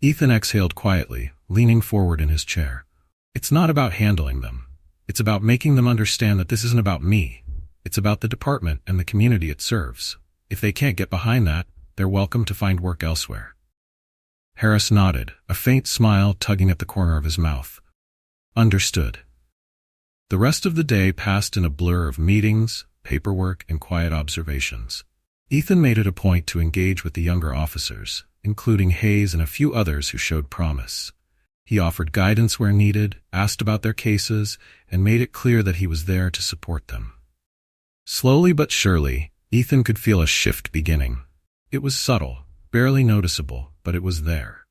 Speaker 1: Ethan exhaled quietly, leaning forward in his chair. "It's not about handling them. It's about making them understand that this isn't about me. It's about the department and the community it serves. If they can't get behind that, they're welcome to find work elsewhere." Harris nodded, a faint smile tugging at the corner of his mouth. "Understood." The rest of the day passed in a blur of meetings, paperwork, and quiet observations. Ethan made it a point to engage with the younger officers, including Hayes and a few others who showed promise. He offered guidance where needed, asked about their cases, and made it clear that he was there to support them. Slowly but surely, Ethan could feel a shift beginning. It was subtle, barely noticeable, but it was there.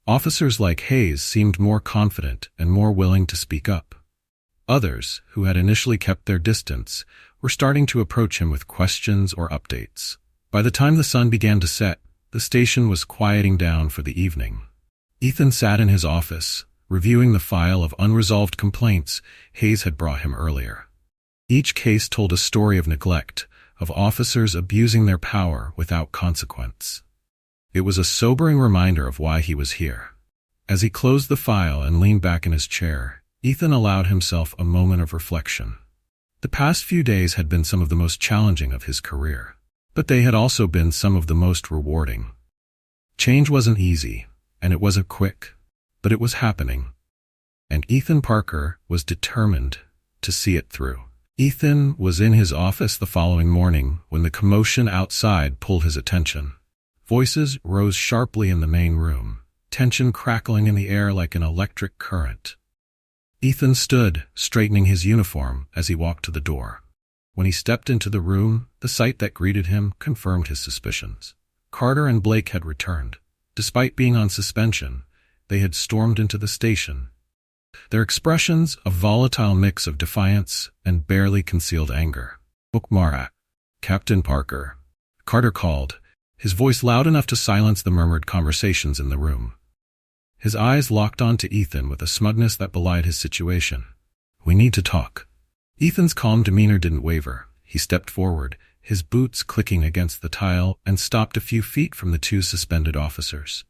Speaker 1: Officers like Hayes seemed more confident and more willing to speak up. Others, who had initially kept their distance, were starting to approach him with questions or updates. By the time the sun began to set, the station was quieting down for the evening. Ethan sat in his office, reviewing the file of unresolved complaints Hayes had brought him earlier. Each case told a story of neglect, of officers abusing their power without consequence. It was a sobering reminder of why he was here. As he closed the file and leaned back in his chair, Ethan allowed himself a moment of reflection. The past few days had been some of the most challenging of his career, but they had also been some of the most rewarding. Change wasn't easy, and it wasn't quick, but it was happening. And Ethan Parker was determined to see it through. Ethan was in his office the following morning when the commotion outside pulled his attention. Voices rose sharply in the main room, tension crackling in the air like an electric current. Ethan stood, straightening his uniform as he walked to the door. When he stepped into the room, the sight that greeted him confirmed his suspicions. Carter and Blake had returned. Despite being on suspension, they had stormed into the station. Their expressions a volatile mix of defiance and barely concealed anger. "Bookmara, Captain Parker," Carter called, his voice loud enough to silence the murmured conversations in the room. His eyes locked onto Ethan with a smugness that belied his situation. "We need to talk." Ethan's calm demeanor didn't waver. He stepped forward, his boots clicking against the tile, and stopped a few feet from the two suspended officers.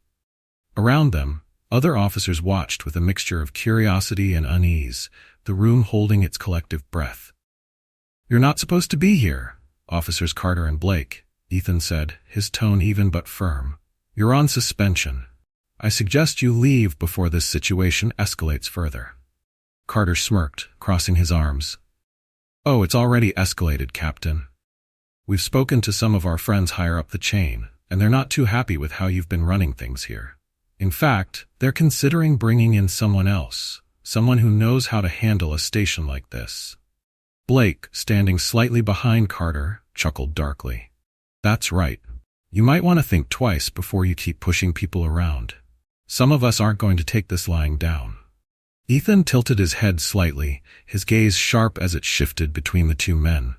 Speaker 1: Around them, other officers watched with a mixture of curiosity and unease, the room holding its collective breath. "You're not supposed to be here, Officers Carter and Blake," Ethan said, his tone even but firm. "You're on suspension. I suggest you leave before this situation escalates further." Carter smirked, crossing his arms. "Oh, it's already escalated, Captain. We've spoken to some of our friends higher up the chain, and they're not too happy with how you've been running things here. In fact, they're considering bringing in someone else, someone who knows how to handle a station like this." Blake, standing slightly behind Carter, chuckled darkly. "That's right. You might want to think twice before you keep pushing people around. Some of us aren't going to take this lying down." Ethan tilted his head slightly, his gaze sharp as it shifted between the two men.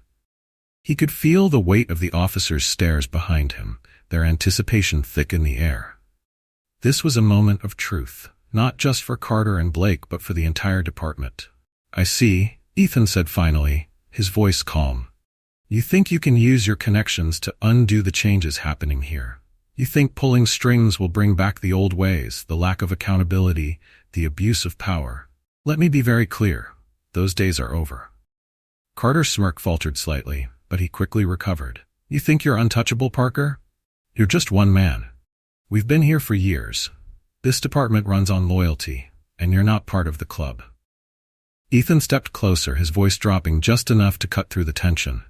Speaker 1: He could feel the weight of the officers' stares behind him, their anticipation thick in the air. This was a moment of truth, not just for Carter and Blake but for the entire department. "I see," Ethan said finally, his voice calm. "You think you can use your connections to undo the changes happening here. You think pulling strings will bring back the old ways, the lack of accountability, the abuse of power. Let me be very clear. Those days are over." Carter's smirk faltered slightly, but he quickly recovered. "You think you're untouchable, Parker? You're just one man. We've been here for years. This department runs on loyalty, and you're not part of the club." Ethan stepped closer, his voice dropping just enough to cut through the tension.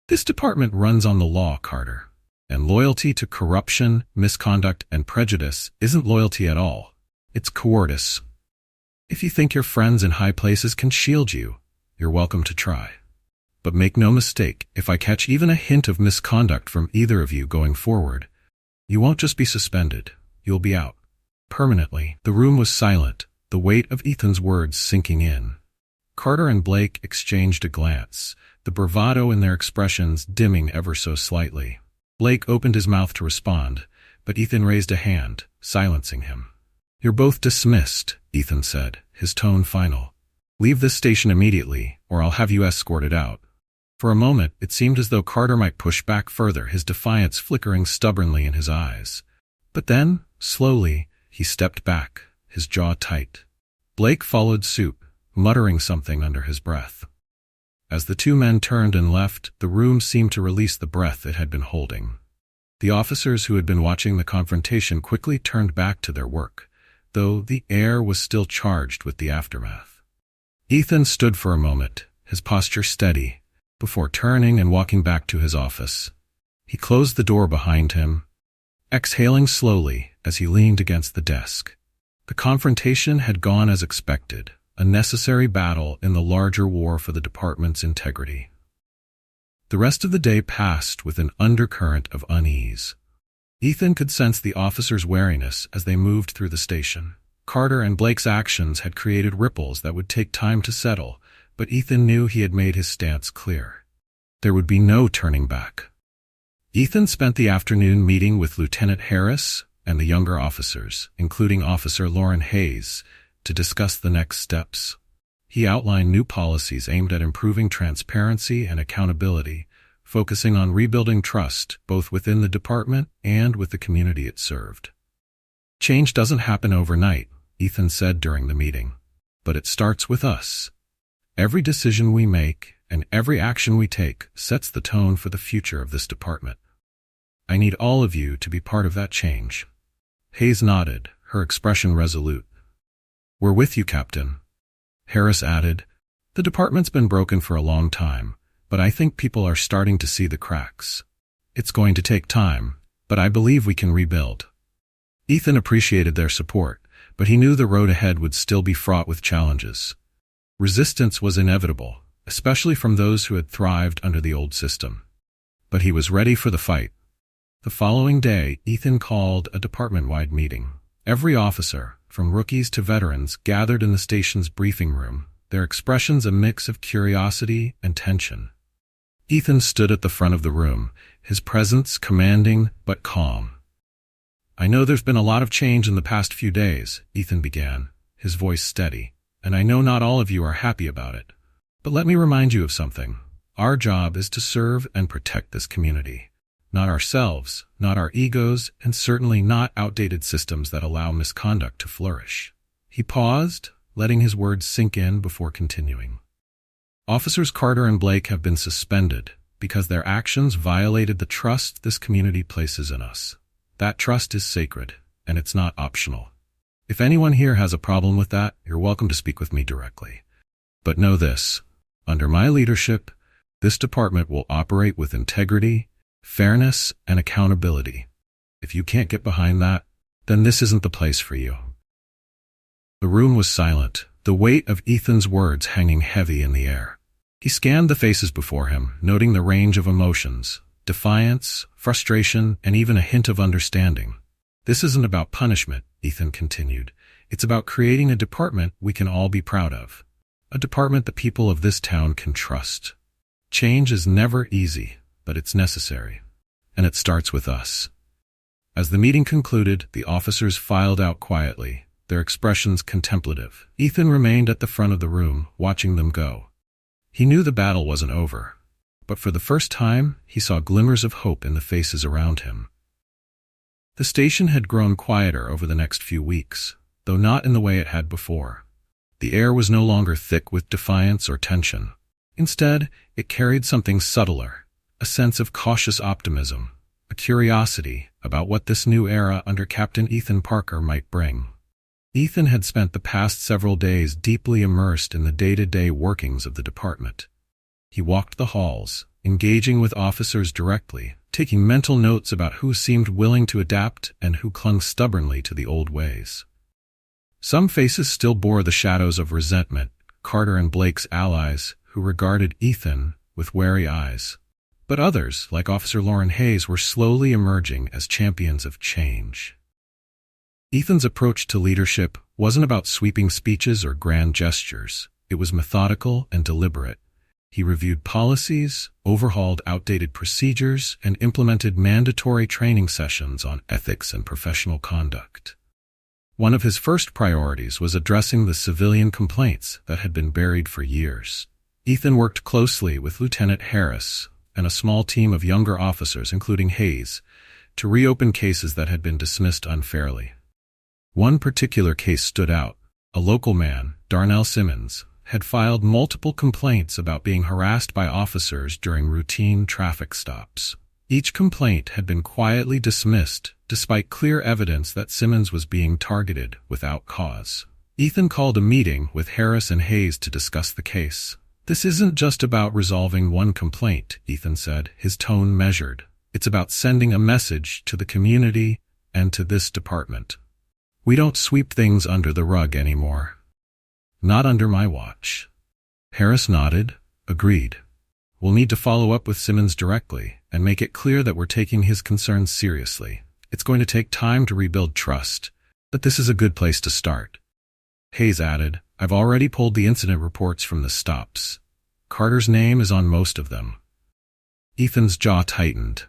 Speaker 1: "This department runs on the law, Carter. And loyalty to corruption, misconduct, and prejudice isn't loyalty at all. It's cowardice. If you think your friends in high places can shield you, you're welcome to try. But make no mistake, if I catch even a hint of misconduct from either of you going forward, you won't just be suspended, you'll be out. Permanently." The room was silent, the weight of Ethan's words sinking in. Carter and Blake exchanged a glance, the bravado in their expressions dimming ever so slightly. Blake opened his mouth to respond, but Ethan raised a hand, silencing him. "You're both dismissed," Ethan said, his tone final. "Leave this station immediately, or I'll have you escorted out." For a moment, it seemed as though Carter might push back further, his defiance flickering stubbornly in his eyes. But then, slowly, he stepped back, his jaw tight. Blake followed suit, muttering something under his breath. As the two men turned and left, the room seemed to release the breath it had been holding. The officers who had been watching the confrontation quickly turned back to their work, though the air was still charged with the aftermath. Ethan stood for a moment, his posture steady, before turning and walking back to his office. He closed the door behind him, exhaling slowly as he leaned against the desk. The confrontation had gone as expected, a necessary battle in the larger war for the department's integrity. The rest of the day passed with an undercurrent of unease. Ethan could sense the officers' wariness as they moved through the station. Carter and Blake's actions had created ripples that would take time to settle, but Ethan knew he had made his stance clear. There would be no turning back. Ethan spent the afternoon meeting with Lieutenant Harris and the younger officers, including Officer Lauren Hayes, to discuss the next steps. He outlined new policies aimed at improving transparency and accountability, focusing on rebuilding trust both within the department and with the community it served. Change doesn't happen overnight, Ethan said during the meeting, but it starts with us. Every decision we make and every action we take sets the tone for the future of this department. I need all of you to be part of that change. Hayes nodded, her expression resolute. We're with you, Captain. Harris added, the department's been broken for a long time, but I think people are starting to see the cracks. It's going to take time, but I believe we can rebuild. Ethan appreciated their support, but he knew the road ahead would still be fraught with challenges. Resistance was inevitable, especially from those who had thrived under the old system. But he was ready for the fight. The following day, Ethan called a department-wide meeting. Every officer, from rookies to veterans, gathered in the station's briefing room, their expressions a mix of curiosity and tension. Ethan stood at the front of the room, his presence commanding but calm. I know there's been a lot of change in the past few days, Ethan began, his voice steady, and I know not all of you are happy about it. But let me remind you of something. Our job is to serve and protect this community. Not ourselves, not our egos, and certainly not outdated systems that allow misconduct to flourish. He paused, letting his words sink in before continuing. Officers Carter and Blake have been suspended because their actions violated the trust this community places in us. That trust is sacred, and it's not optional. If anyone here has a problem with that, you're welcome to speak with me directly. But know this, under my leadership, this department will operate with integrity, fairness, and accountability. If you can't get behind that, then this isn't the place for you. The room was silent, the weight of Ethan's words hanging heavy in the air. He scanned the faces before him, noting the range of emotions, defiance, frustration, and even a hint of understanding. This isn't about punishment, Ethan continued. It's about creating a department we can all be proud of. A department the people of this town can trust. Change is never easy, but it's necessary. And it starts with us. As the meeting concluded, the officers filed out quietly, their expressions contemplative. Ethan remained at the front of the room, watching them go. He knew the battle wasn't over, but for the first time, he saw glimmers of hope in the faces around him. The station had grown quieter over the next few weeks, though not in the way it had before. The air was no longer thick with defiance or tension. Instead, it carried something subtler, a sense of cautious optimism, a curiosity about what this new era under Captain Ethan Parker might bring. Ethan had spent the past several days deeply immersed in the day-to-day workings of the department. He walked the halls, engaging with officers directly, taking mental notes about who seemed willing to adapt and who clung stubbornly to the old ways. Some faces still bore the shadows of resentment, Carter and Blake's allies, who regarded Ethan with wary eyes. But others, like Officer Lauren Hayes, were slowly emerging as champions of change. Ethan's approach to leadership wasn't about sweeping speeches or grand gestures. It was methodical and deliberate. He reviewed policies, overhauled outdated procedures, and implemented mandatory training sessions on ethics and professional conduct. One of his first priorities was addressing the civilian complaints that had been buried for years. Ethan worked closely with Lieutenant Harris and a small team of younger officers, including Hayes, to reopen cases that had been dismissed unfairly. One particular case stood out. A local man, Darnell Simmons, had filed multiple complaints about being harassed by officers during routine traffic stops. Each complaint had been quietly dismissed, despite clear evidence that Simmons was being targeted without cause. Ethan called a meeting with Harris and Hayes to discuss the case. This isn't just about resolving one complaint, Ethan said, his tone measured. It's about sending a message to the community and to this department. We don't sweep things under the rug anymore. Not under my watch. Harris nodded, agreed. We'll need to follow up with Simmons directly and make it clear that we're taking his concerns seriously. It's going to take time to rebuild trust, but this is a good place to start. Hayes added, I've already pulled the incident reports from the stops. Carter's name is on most of them. Ethan's jaw tightened.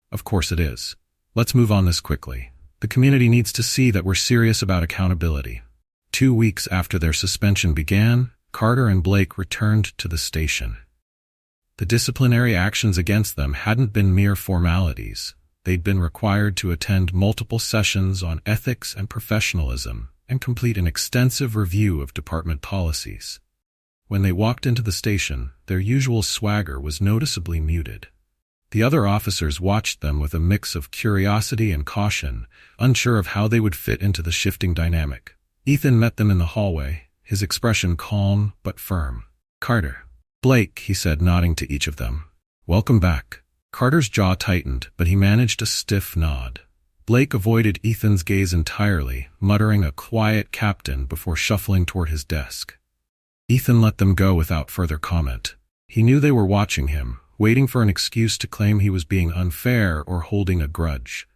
Speaker 1: Of course it is. Let's move on this quickly. The community needs to see that we're serious about accountability. 2 weeks after their suspension began, Carter and Blake returned to the station. The disciplinary actions against them hadn't been mere formalities. They'd been required to attend multiple sessions on ethics and professionalism and complete an extensive review of department policies. When they walked into the station, their usual swagger was noticeably muted. The other officers watched them with a mix of curiosity and caution, unsure of how they would fit into the shifting dynamic. Ethan met them in the hallway, his expression calm but firm. Carter. Blake, he said, nodding to each of them. Welcome back. Carter's jaw tightened, but he managed a stiff nod. Blake avoided Ethan's gaze entirely, muttering a quiet captain before shuffling toward his desk. Ethan let them go without further comment. He knew they were watching him, waiting for an excuse to claim he was being unfair or holding a grudge.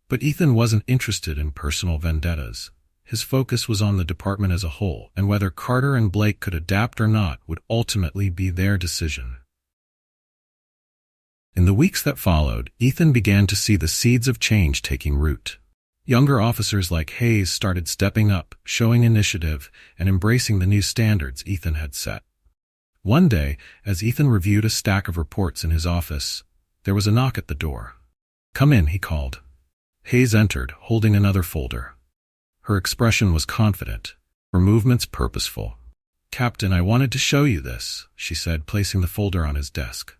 Speaker 1: But Ethan wasn't interested in personal vendettas. His focus was on the department as a whole, and whether Carter and Blake could adapt or not would ultimately be their decision. In the weeks that followed, Ethan began to see the seeds of change taking root. Younger officers like Hayes started stepping up, showing initiative, and embracing the new standards Ethan had set. One day, as Ethan reviewed a stack of reports in his office, there was a knock at the door. Come in, he called. Hayes entered, holding another folder. Her expression was confident, her movements purposeful. Captain, I wanted to show you this, she said, placing the folder on his desk.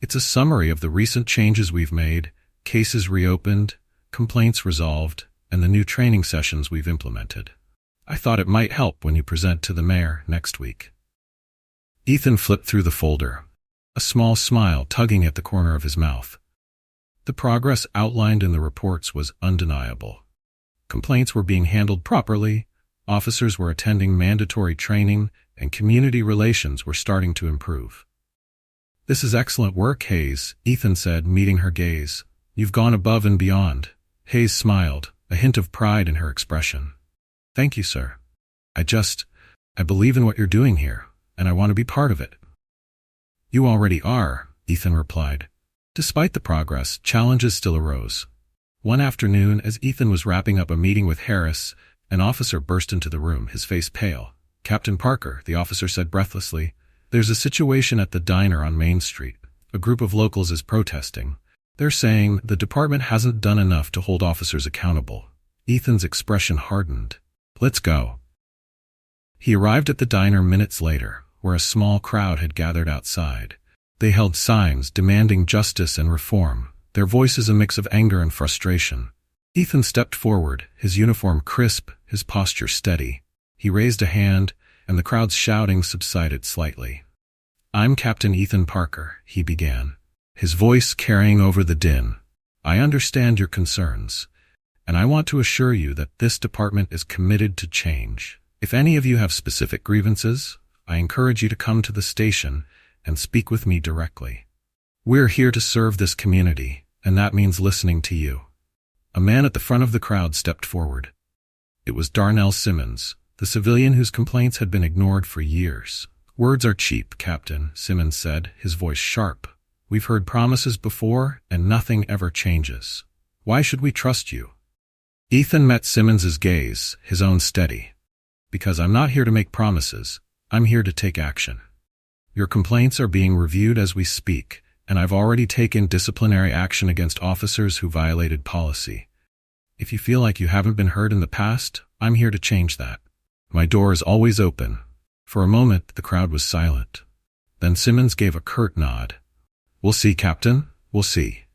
Speaker 1: It's a summary of the recent changes we've made, cases reopened, complaints resolved, and the new training sessions we've implemented. I thought it might help when you present to the mayor next week. Ethan flipped through the folder, a small smile tugging at the corner of his mouth. The progress outlined in the reports was undeniable. Complaints were being handled properly, officers were attending mandatory training, and community relations were starting to improve. This is excellent work, Hayes, Ethan said, meeting her gaze. You've gone above and beyond. Hayes smiled, a hint of pride in her expression. Thank you, sir. I believe in what you're doing here, and I want to be part of it. You already are, Ethan replied. Despite the progress, challenges still arose. One afternoon, as Ethan was wrapping up a meeting with Harris, an officer burst into the room, his face pale. Captain Parker, the officer said breathlessly, there's a situation at the diner on Main Street. A group of locals is protesting. They're saying the department hasn't done enough to hold officers accountable. Ethan's expression hardened. Let's go. He arrived at the diner minutes later, where a small crowd had gathered outside. They held signs demanding justice and reform, their voices a mix of anger and frustration. Ethan stepped forward, his uniform crisp, his posture steady. He raised a hand, and the crowd's shouting subsided slightly. I'm Captain Ethan Parker, he began, his voice carrying over the din. I understand your concerns, and I want to assure you that this department is committed to change. If any of you have specific grievances, I encourage you to come to the station and speak with me directly. We're here to serve this community, and that means listening to you. A man at the front of the crowd stepped forward. It was Darnell Simmons, the civilian whose complaints had been ignored for years. Words are cheap, Captain, Simmons said, his voice sharp. We've heard promises before, and nothing ever changes. Why should we trust you? Ethan met Simmons's gaze, his own steady. Because I'm not here to make promises, I'm here to take action. Your complaints are being reviewed as we speak, and I've already taken disciplinary action against officers who violated policy. If you feel like you haven't been heard in the past, I'm here to change that. My door is always open. For a moment, the crowd was silent. Then Simmons gave a curt nod. We'll see, Captain, we'll see.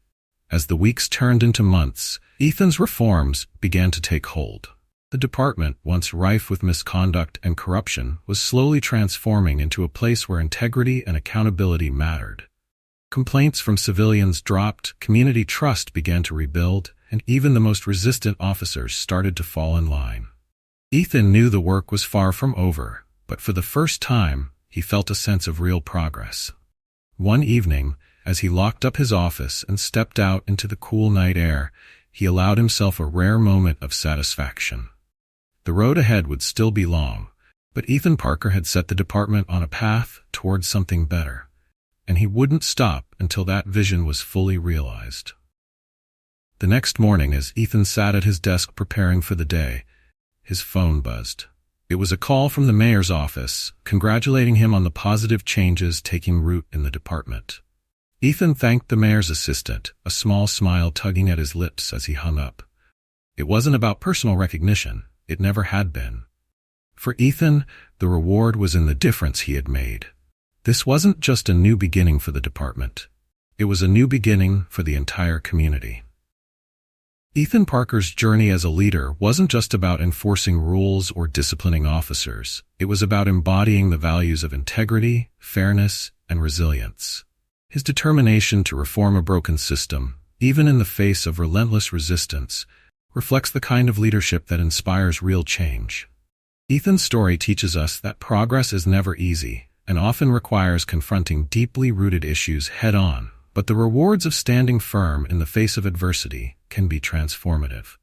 Speaker 1: As the weeks turned into months, Ethan's reforms began to take hold. The department, once rife with misconduct and corruption, was slowly transforming into a place where integrity and accountability mattered. Complaints from civilians dropped, community trust began to rebuild, and even the most resistant officers started to fall in line. Ethan knew the work was far from over, but for the first time, he felt a sense of real progress. One evening, as he locked up his office and stepped out into the cool night air, he allowed himself a rare moment of satisfaction. The road ahead would still be long, but Ethan Parker had set the department on a path towards something better, and he wouldn't stop until that vision was fully realized. The next morning, as Ethan sat at his desk preparing for the day, his phone buzzed. It was a call from the mayor's office, congratulating him on the positive changes taking root in the department. Ethan thanked the mayor's assistant, a small smile tugging at his lips as he hung up. It wasn't about personal recognition. It never had been. For Ethan, the reward was in the difference he had made. This wasn't just a new beginning for the department. It was a new beginning for the entire community. Ethan Parker's journey as a leader wasn't just about enforcing rules or disciplining officers. It was about embodying the values of integrity, fairness, and resilience. His determination to reform a broken system, even in the face of relentless resistance, reflects the kind of leadership that inspires real change. Ethan's story teaches us that progress is never easy and often requires confronting deeply rooted issues head-on, but the rewards of standing firm in the face of adversity can be transformative.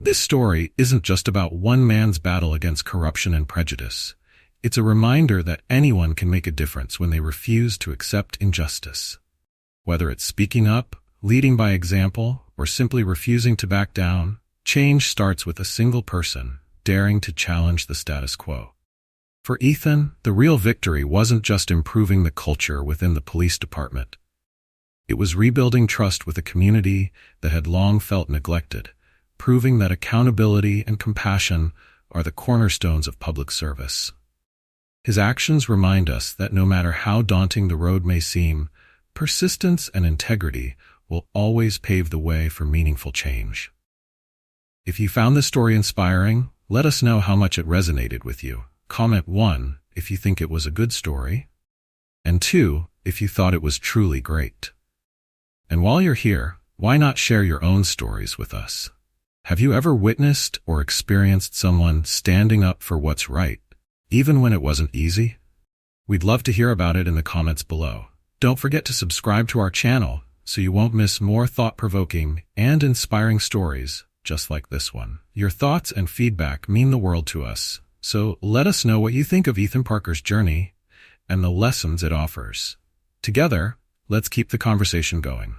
Speaker 1: This story isn't just about one man's battle against corruption and prejudice. It's a reminder that anyone can make a difference when they refuse to accept injustice. Whether it's speaking up, leading by example, or simply refusing to back down, change starts with a single person daring to challenge the status quo. For Ethan, the real victory wasn't just improving the culture within the police department. It was rebuilding trust with a community that had long felt neglected, proving that accountability and compassion are the cornerstones of public service. His actions remind us that no matter how daunting the road may seem, persistence and integrity will always pave the way for meaningful change. If you found this story inspiring, let us know how much it resonated with you. Comment 1 if you think it was a good story, and 2 if you thought it was truly great. And while you're here, why not share your own stories with us? Have you ever witnessed or experienced someone standing up for what's right, even when it wasn't easy? We'd love to hear about it in the comments below. Don't forget to subscribe to our channel so you won't miss more thought-provoking and inspiring stories just like this one. Your thoughts and feedback mean the world to us, so let us know what you think of Ethan Parker's journey and the lessons it offers. Together, let's keep the conversation going.